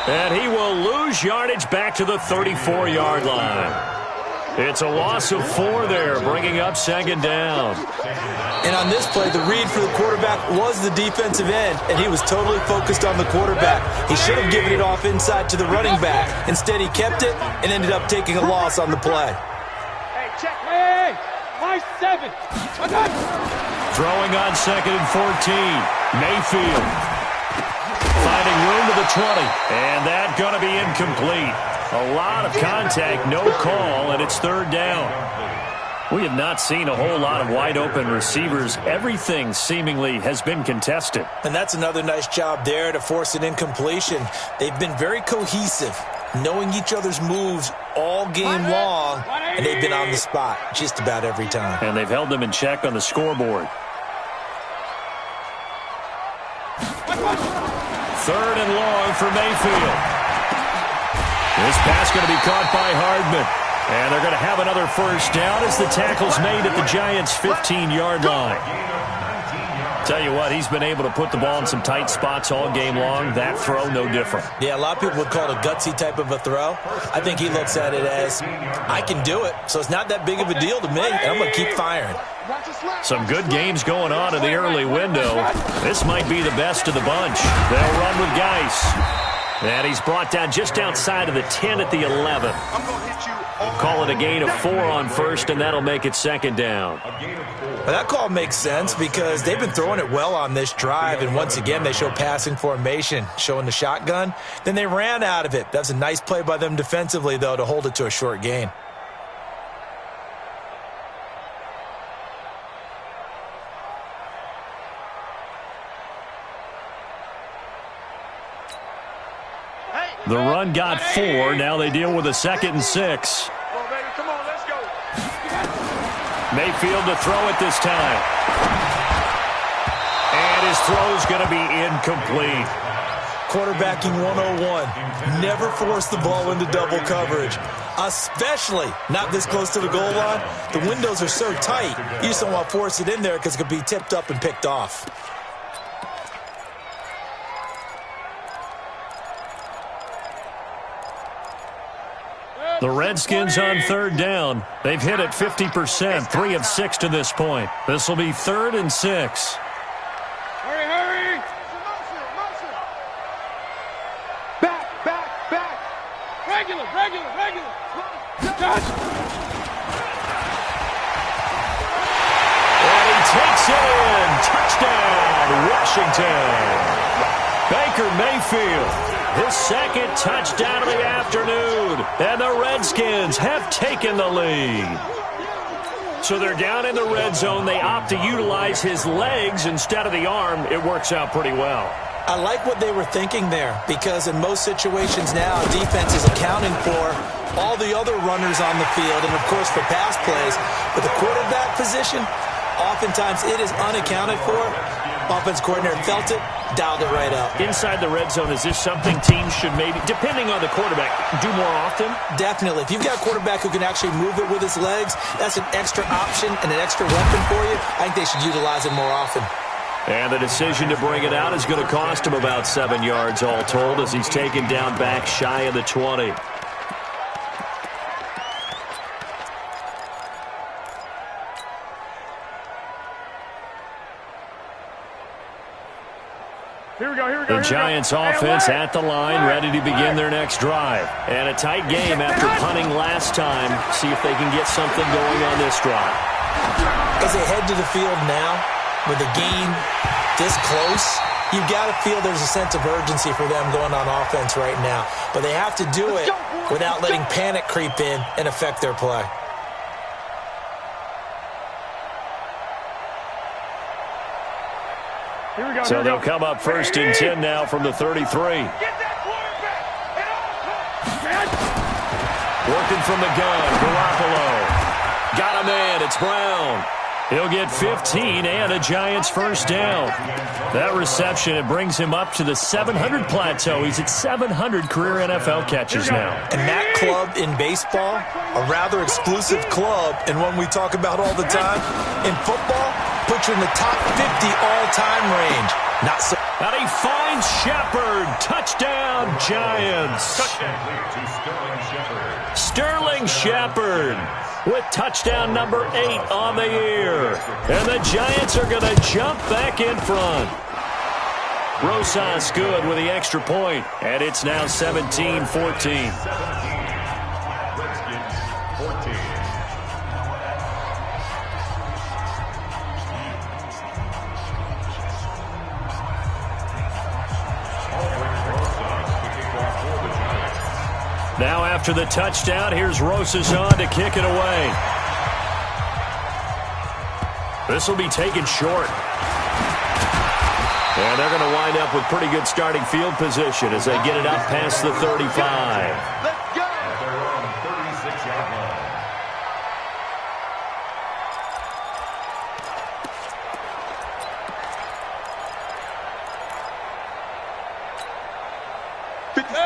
And he will lose yardage back to the 34-yard line. It's a loss of 4 there, bringing up second down. And on this play, the read for the quarterback was the defensive end, and he was totally focused on the quarterback. He should have given it off inside to the running back. Instead, he kept it and ended up taking a loss on the play. Hey, check. Hey, my 7. Throwing on second and 14. Mayfield finding room to the 20. And that's going to be incomplete. A lot of contact, no call, and it's third down. We have not seen a whole lot of wide-open receivers. Everything seemingly has been contested. And that's another nice job there to force an incompletion. They've been very cohesive, knowing each other's moves all game long, and they've been on the spot just about every time. And they've held them in check on the scoreboard. Third and long for Mayfield. This pass going to be caught by Hardman. And they're going to have another first down as the tackle's made at the Giants' 15-yard line. Tell you what, he's been able to put the ball in some tight spots all game long. That throw, no different. Yeah, a lot of people would call it a gutsy type of a throw. I think he looks at it as, I can do it, so it's not that big of a deal to me, and I'm going to keep firing. Some good games going on in the early window. This might be the best of the bunch. They'll run with Geis. And he's brought down just outside of the 10 at the 11. Call it a gain of 4 on first, and that'll make it second down. Well, that call makes sense because they've been throwing it well on this drive, and once again they show passing formation, showing the shotgun. Then they ran out of it. That was a nice play by them defensively, though, to hold it to a short gain. The run got 4. Now they deal with a 2nd and 6. Come on, baby. Come on, let's go. Mayfield to throw it this time. And his throw's going to be incomplete. Quarterbacking 101. Never force the ball into double coverage, especially not this close to the goal line. The windows are so tight, you just don't want to force it in there because it could be tipped up and picked off. The Redskins on third down. They've hit it 50%, 3 of 6 to this point. This will be 3rd and 6. Hurry, hurry. Back. Regular. Touch. And he takes it in. Touchdown, Washington. Baker Mayfield. His 2nd touchdown of the afternoon. And the Redskins have taken the lead. So they're down in the red zone. They opt to utilize his legs instead of the arm. It works out pretty well. I like what they were thinking there because in most situations now, defense is accounting for all the other runners on the field and, of course, for pass plays. But the quarterback position, oftentimes it is unaccounted for. Offense coordinator felt it, dialed it right up. Inside the red zone, is this something teams should maybe, depending on the quarterback, do more often? Definitely. If you've got a quarterback who can actually move it with his legs, that's an extra option and an extra weapon for you. I think they should utilize it more often. And the decision to bring it out is going to cost him about 7 yards all told as he's taken down back shy of the 20. Here we go. The Giants offense at the line, ready to begin their next drive. And a tight game after punting last time. See if they can get something going on this drive. As they head to the field now, with the game this close, you've got to feel there's a sense of urgency for them going on offense right now. But they have to do it without letting panic creep in and affect their play. So they'll come up 1st and 10 now from the 33. Working from the gun, Garoppolo. Got a man, it's Brown. He'll get 15 and a Giants first down. That reception, it brings him up to the 700 plateau. He's at 700 career NFL catches now. And that club in baseball, a rather exclusive club and one we talk about all the time. In football, puts you in the top 50 all-time range. Not so. And he finds Shepard. Touchdown, Giants. Touchdown to Sterling Shepard. Sterling Shepard. with touchdown number 8 on the year. And the Giants are going to jump back in front. Rosas good with the extra point, and it's now 17-14. Now after the touchdown, here's Rosas on to kick it away. This will be taken short. And they're going to wind up with pretty good starting field position as they get it up past the 35. Let's go. At their own 36-yard line.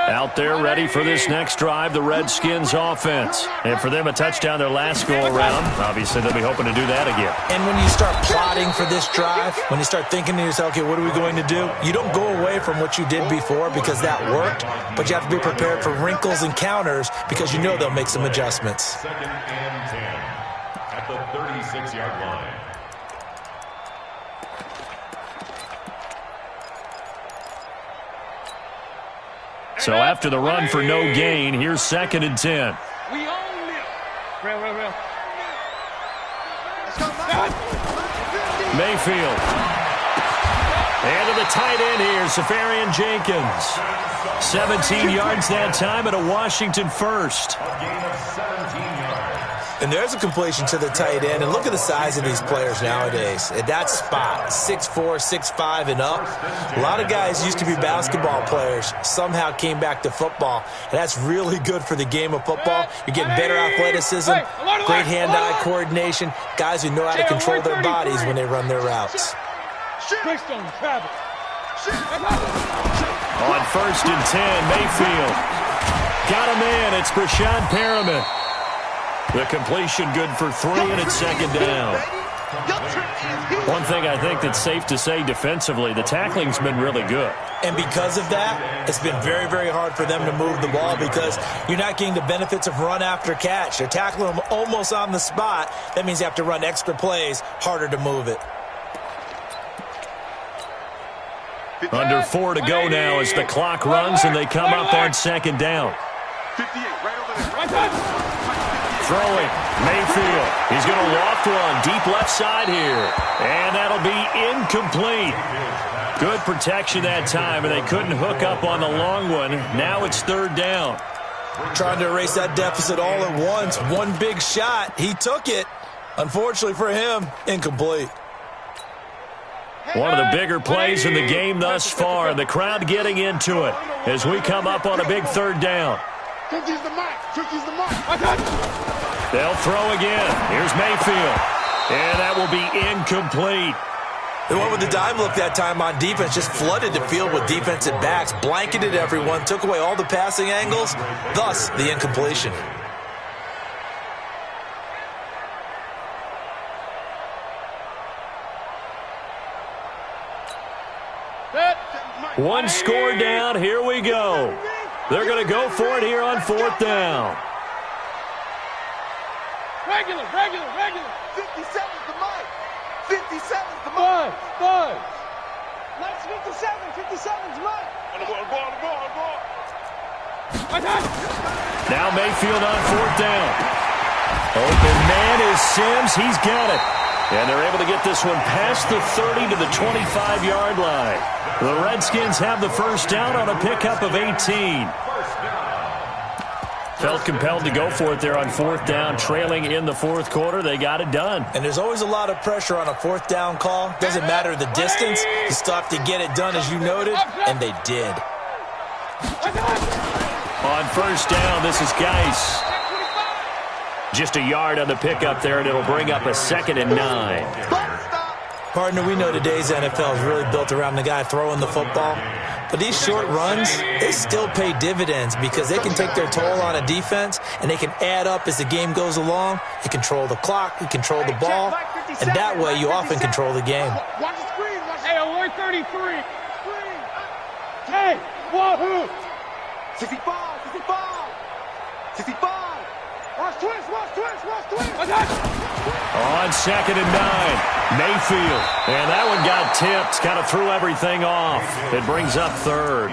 Out there ready for this next drive, the Redskins offense. And for them, a touchdown their last go-around. Obviously, they'll be hoping to do that again. And when you start plotting for this drive, when you start thinking to yourself, okay, what are we going to do? You don't go away from what you did before because that worked, but you have to be prepared for wrinkles and counters because you know they'll make some adjustments. Second and 10 at the 36-yard line. So after the run for no gain, here's 2nd and 10. We own them. Real. Mayfield. And to the tight end here, Safarian Jenkins. 17 yards that time and a Washington first. A gain of 17 yards. And there's a completion to the tight end. And look at the size of these players nowadays. At that spot, 6'4", 6'5", and up. A lot of guys used to be basketball players, somehow came back to football. And that's really good for the game of football. You're getting better athleticism, great hand-eye coordination, guys who know how to control their bodies when they run their routes. On 1st and 10, Mayfield. Got him in. It's Brashad Perriman. The completion good for 3, and it's 2nd down. One thing I think that's safe to say defensively, the tackling's been really good. And because of that, it's been very, very hard for them to move the ball because you're not getting the benefits of run after catch. They're tackling them almost on the spot. That means you have to run extra plays, harder to move it. Under 4 to go now as the clock runs and they come up on 2nd down. 58, right over there. Throwing, Mayfield. He's going to loft one deep left side here. And that'll be incomplete. Good protection that time, and they couldn't hook up on the long one. Now it's 3rd down. Trying to erase that deficit all at once. One big shot. He took it. Unfortunately for him, incomplete. One of the bigger plays in the game thus far, and the crowd getting into it as we come up on a big 3rd down. Tricky's the mic. Tricky's the mic. They'll throw again. Here's Mayfield. And that will be incomplete. They went with the dime look that time on defense, just flooded the field with defensive backs, blanketed everyone, took away all the passing angles, thus the incompletion. One score down. Here we go. They're going to go for it here on 4th down. Regular. 57's the mic. 57's the mic. Five. Let's 57's mic. On the ball. Now Mayfield on 4th down. Open man is Sims. He's got it. And they're able to get this one past the 30 to the 25-yard line. The Redskins have the first down on a pickup of 18. Felt compelled to go for it there on 4th down, trailing in the 4th quarter. They got it done. And there's always a lot of pressure on a 4th down call. Doesn't matter the distance. You still have to get it done, as you noted, and they did. On 1st down, this is Geis. Just a yard on the pickup there, and it'll bring up a 2nd and 9. Partner, we know today's NFL is really built around the guy throwing the football. But these short runs, they still pay dividends because they can take their toll on a defense, and they can add up as the game goes along. You control the clock, you control the ball, and that way you often control the game. Watch the screen. Hey, alert 33. Hey, wahoo. 65. 65. Watch On 2nd and 9, Mayfield. And that one got tipped. Kind of threw everything off. It brings up 3rd.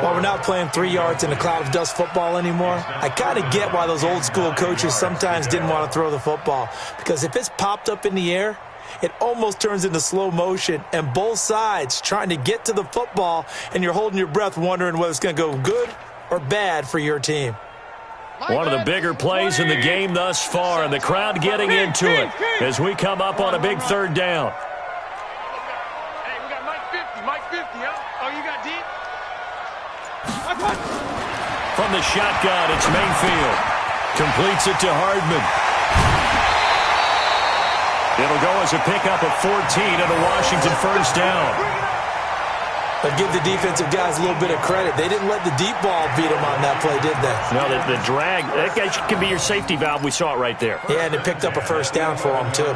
While we're not playing 3 yards in a cloud of dust football anymore, I kind of get why those old school coaches sometimes didn't want to throw the football. Because if it's popped up in the air, it almost turns into slow motion, and both sides trying to get to the football, and you're holding your breath wondering whether it's going to go good or bad for your team. One of the bigger plays in the game thus far, and the crowd getting into it as we come up on a big 3rd down. Hey, we got Mike 50, huh? Oh, you got deep? From the shotgun, it's Mayfield. Completes it to Hardman. It'll go as a pickup of 14 and a Washington 1st down. But give the defensive guys a little bit of credit. They didn't let the deep ball beat them on that play, did they? No, the drag, that guy can be your safety valve. We saw it right there. Yeah, and it picked up a 1st down for them, too.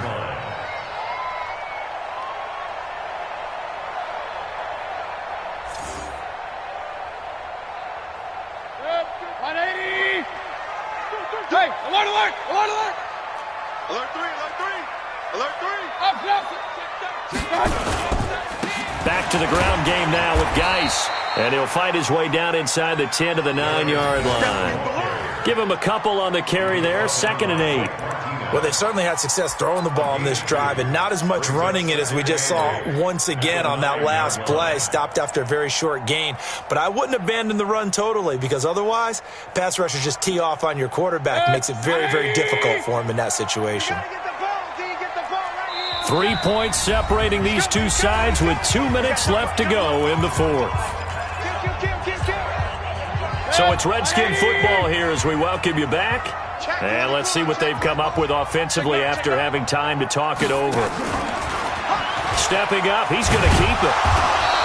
Hey, alert, alert, alert, alert. Alert 3, alert 3. Alert 3. Back to the ground game now with Geis. And he'll fight his way down inside the 10 to the 9-yard line. Give him a couple on the carry there. 2nd and 8. Well, they certainly had success throwing the ball in this drive, and not as much running it as we just saw once again on that last play. Stopped after a very short gain. But I wouldn't abandon the run totally, because otherwise, pass rushers just tee off on your quarterback. It makes it very, very difficult for him in that situation. 3 points separating these two sides with 2 minutes left to go in the 4th. So it's Redskin football here as we welcome you back. And let's see what they've come up with offensively after having time to talk it over. Stepping up, he's going to keep it.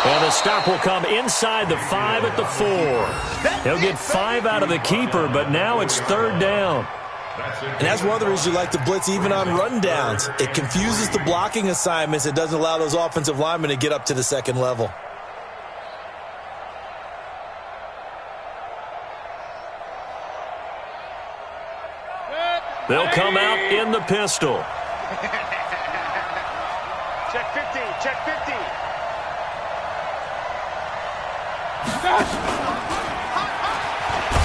And the stop will come inside the 5 at the 4. He'll get 5 out of the keeper, but now it's 3rd down. And that's one of the reasons you like to blitz even on rundowns. It confuses the blocking assignments. It doesn't allow those offensive linemen to get up to the 2nd level. They'll come out in the pistol. Check 15, check 15.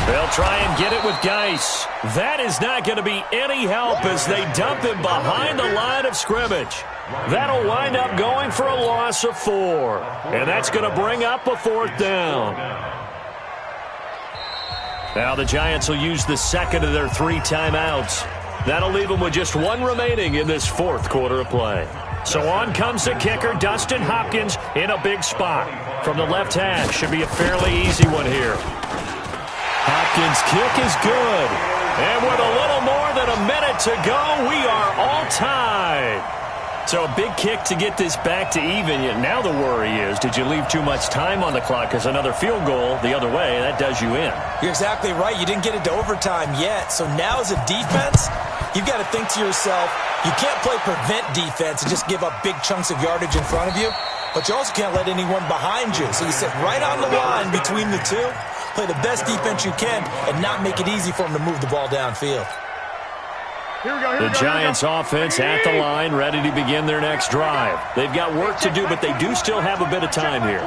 They'll try and get it with Geis. That is not going to be any help as they dump him behind the line of scrimmage. That'll wind up going for a loss of 4. And that's going to bring up a 4th down. Now the Giants will use the 2nd of their 3 timeouts. That'll leave them with just 1 remaining in this 4th quarter of play. So on comes the kicker, Dustin Hopkins, in a big spot. From the left hash, should be a fairly easy one here. Hopkins' kick is good. And with a little more than a minute to go, we are all tied. So a big kick to get this back to even. Yet now the worry is, did you leave too much time on the clock? Because another field goal the other way, that does you in. You're exactly right. You didn't get it to overtime yet. So now as a defense, you've got to think to yourself, you can't play prevent defense and just give up big chunks of yardage in front of you. But you also can't let anyone behind you. So you sit right on the line between the two, play the best defense you can, and not make it easy for them to move the ball downfield. The Giants offense at the line, ready to begin their next drive. They've got work to do, but they do still have a bit of time here.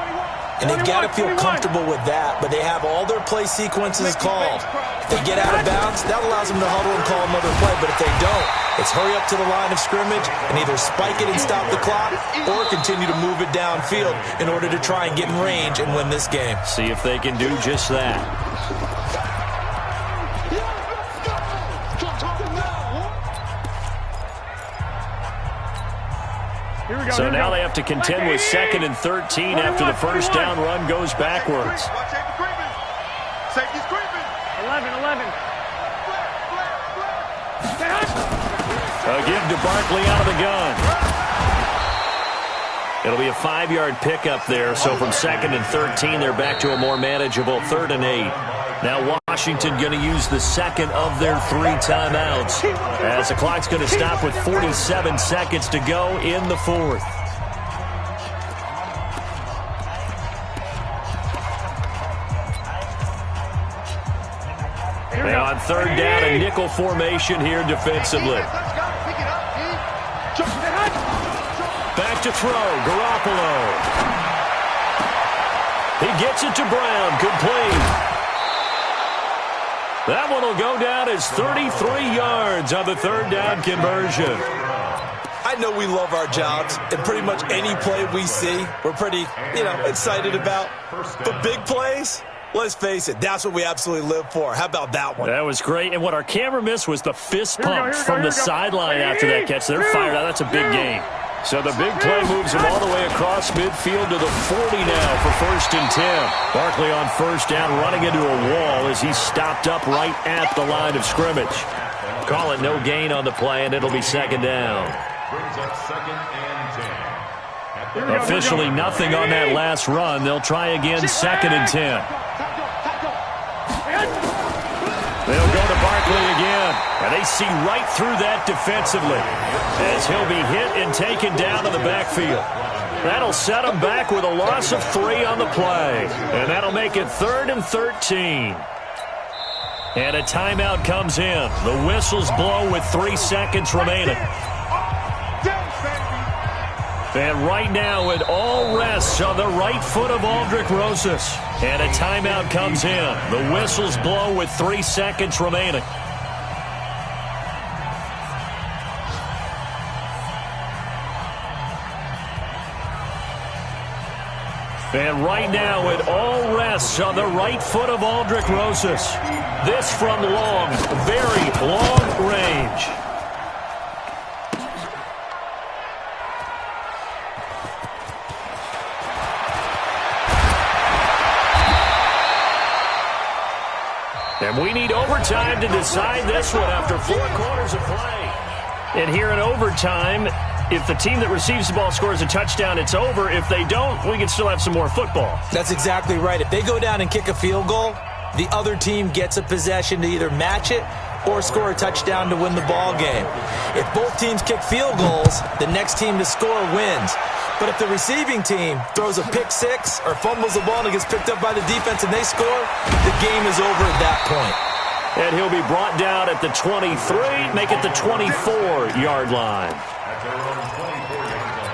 And they've got to feel comfortable with that, but they have all their play sequences called. If they get out of bounds, that allows them to huddle and call another play, but if they don't, it's hurry up to the line of scrimmage and either spike it and stop the clock or continue to move it downfield in order to try and get in range and win this game. See if they can do just that. So now they have to contend with 2nd and 13 after the first down run goes backwards. Safety's creeping. 11. A give to Barkley out of the gun. It'll be a 5-yard pickup there. So from 2nd and 13, they're back to a more manageable 3rd and 8. Now Washington going to use the 2nd of their 3 timeouts as the clock's going to stop with 47 seconds to go in the 4th. And on third down, a nickel formation here defensively. Back to throw, Garoppolo. He gets it to Brown, complete. That one will go down as 33 yards on the third down conversion. I know we love our jobs, and pretty much any play we see, we're pretty, excited about. But big plays, let's face it, that's what we absolutely live for. How about that one? That was great, and what our camera missed was the fist pump from the sideline after that catch. They're fired out. That's a big gain. So the big play moves him all the way across midfield to the 40 now for 1st and 10. Barkley on first down, running into a wall as he's stopped up right at the line of scrimmage. Call it no gain on the play, and it'll be 2nd down. Brings up 2nd and 10. Officially nothing on that last run. They'll try again 2nd and 10. They'll go to Barkley again, and they see right through that defensively as he'll be hit and taken down to the backfield. That'll set him back with a loss of 3 on the play, and that'll make it 3rd and 13. And a timeout comes in. The whistles blow with 3 seconds remaining. And right now it all rests on the right foot of Aldrick Rosas. And a timeout comes in. The whistles blow with 3 seconds remaining. And right now it all rests on the right foot of Aldrick Rosas. This from long, very long range. And we need overtime to decide this one after 4 quarters of play. And here in overtime, if the team that receives the ball scores a touchdown, it's over. If they don't, we can still have some more football. That's exactly right. If they go down and kick a field goal, the other team gets a possession to either match it or score a touchdown to win the ball game. If both teams kick field goals, the next team to score wins. But if the receiving team throws a pick six or fumbles the ball and it gets picked up by the defense and they score, the game is over at that point. And he'll be brought down at the 23, make it the 24-yard line. At their own 24-yard line.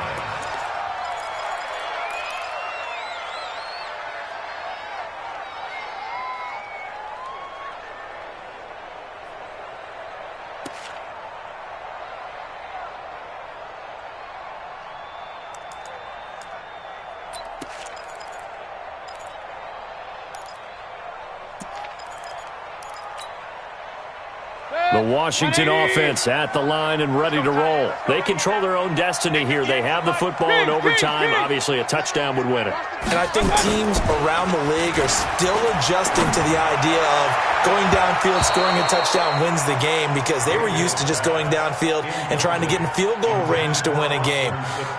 The Washington offense at the line and ready to roll. They control their own destiny here. They have the football in overtime. Obviously, a touchdown would win it. And I think teams around the league are still adjusting to the idea of going downfield, scoring a touchdown wins the game because they were used to just going downfield and trying to get in field goal range to win a game.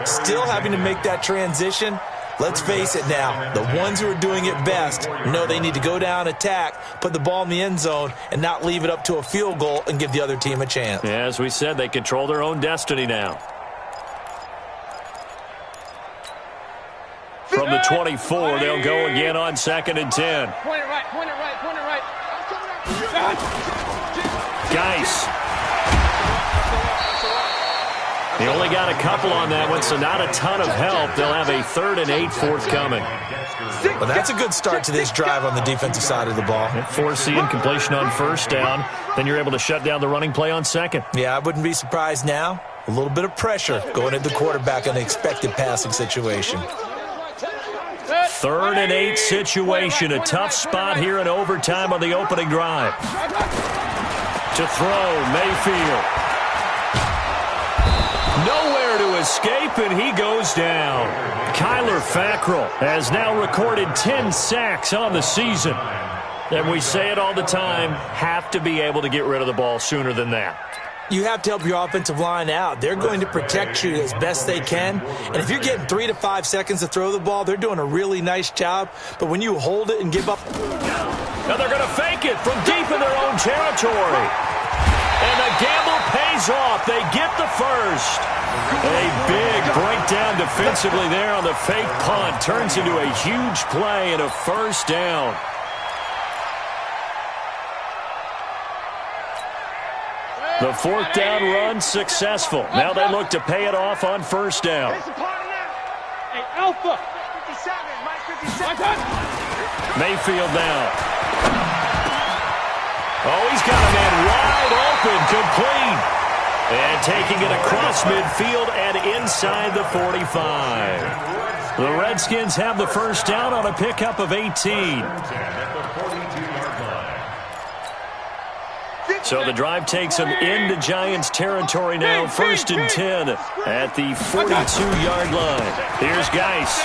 Still having to make that transition. Let's face it now, the ones who are doing it best know they need to go down, attack, put the ball in the end zone, and not leave it up to a field goal and give the other team a chance. Yeah, as we said, they control their own destiny now. From the 24, they'll go again on 2nd and 10. Point it right, point it right, point it right. Geis. He only got a couple on that one, so not a ton of help. They'll have a 3rd and 8 forthcoming. Well, that's a good start to this drive on the defensive side of the ball. Forcing completion on first down. Then you're able to shut down the running play on second. Yeah, I wouldn't be surprised now. A little bit of pressure going at the quarterback in the expected passing situation. 3rd and 8 situation. A tough spot here in overtime on the opening drive. To throw, Mayfield. Nowhere to escape, and he goes down. Kyler Fackrell has now recorded 10 sacks on the season. And we say it all the time, have to be able to get rid of the ball sooner than that. You have to help your offensive line out. They're going to protect you as best they can. And if you're getting 3 to 5 seconds to throw the ball, they're doing a really nice job. But when you hold it and give up... Now they're going to fake it from deep in their own territory. And the gamble pays off. They get the first. A big breakdown defensively there on the fake punt. Turns into a huge play and a first down. The fourth down run successful. Now they look to pay it off on first down. Hey, Alpha. 57, Mike 57. Mayfield now. Oh, he's got a man wide open, complete. And taking it across midfield and inside the 45. The Redskins have the first down on a pickup of 18. So the drive takes them into Giants territory now, 1st and 10 at the 42-yard line. Here's Geis.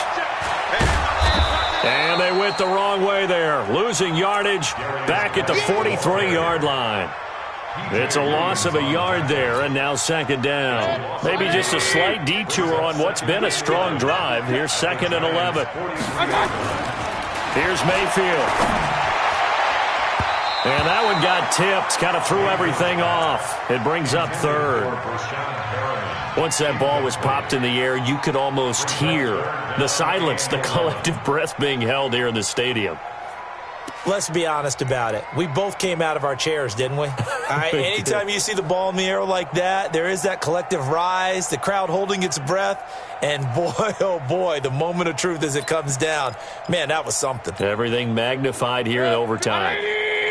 And they went the wrong way there, losing yardage back at the 43-yard line. It's a loss of a yard there, and now 2nd down. Maybe just a slight detour on what's been a strong drive. Here's 2nd and 11. Here's Mayfield. And that one got tipped, kind of threw everything off. It brings up 3rd. Once that ball was popped in the air, you could almost hear the silence, the collective breath being held here in the stadium. Let's be honest about it. We both came out of our chairs, didn't we? Anytime you see the ball in the air like that, there is that collective rise, the crowd holding its breath, and boy, oh boy, the moment of truth as it comes down. Man, that was something. Everything magnified here in overtime.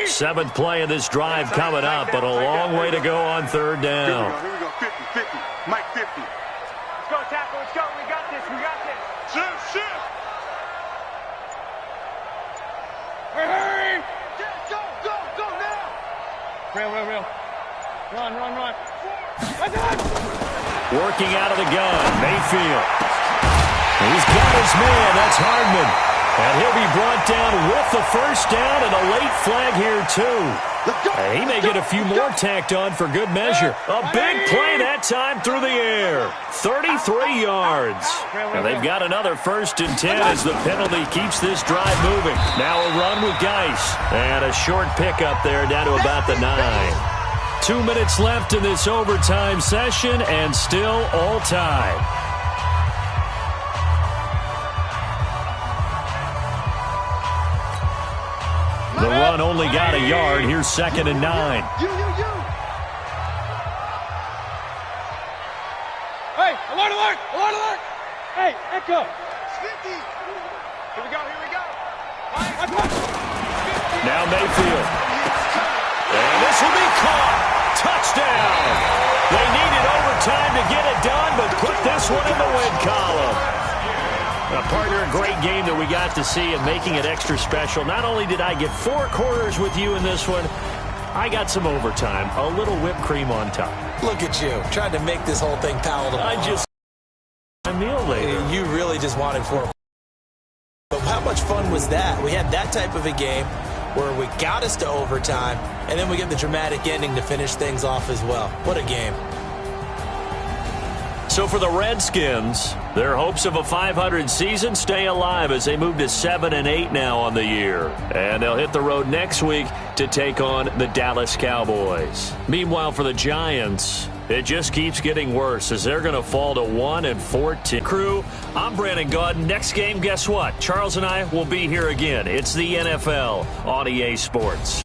7th play of this drive coming up, but a long way to go on 3rd down. Here we go, 50, 50, Mike 50. Let's go, tackle, let's go. We got this, we got this. Shift. Hurry! Go now! Real. Run. Working out of the gun, Mayfield. He's got his man, that's Hardman. And he'll be brought down with the first down and a late flag here, too. He may get a few more tacked on for good measure. A big play that time through the air. 33 yards. And they've got another 1st and 10 as the penalty keeps this drive moving. Now a run with Geis. And a short pickup there down to about the 9. 2 minutes left in this overtime session and still all tied. The run only got a yard. Here's 2nd and 9. You. Hey, alert! Hey, Echo. 50. Here we go. Now Mayfield. And this will be caught. Touchdown. They needed overtime to get it done, but put this one in the win column. Partner, a great game that we got to see and making it extra special. Not only did I get 4 quarters with you in this one, I got some overtime, a little whipped cream on top. Look at you, trying to make this whole thing palatable. I just a meal later. You really just wanted 4. But how much fun was that? We had that type of a game where we got us to overtime, and then we get the dramatic ending to finish things off as well. What a game. So for the Redskins, their hopes of a 500 season stay alive as they move to 7-8 now on the year. And they'll hit the road next week to take on the Dallas Cowboys. Meanwhile, for the Giants, it just keeps getting worse as they're going to fall to 1-14. Crew, I'm Brandon Gaudin. Next game, guess what? Charles and I will be here again. It's the NFL on EA Sports.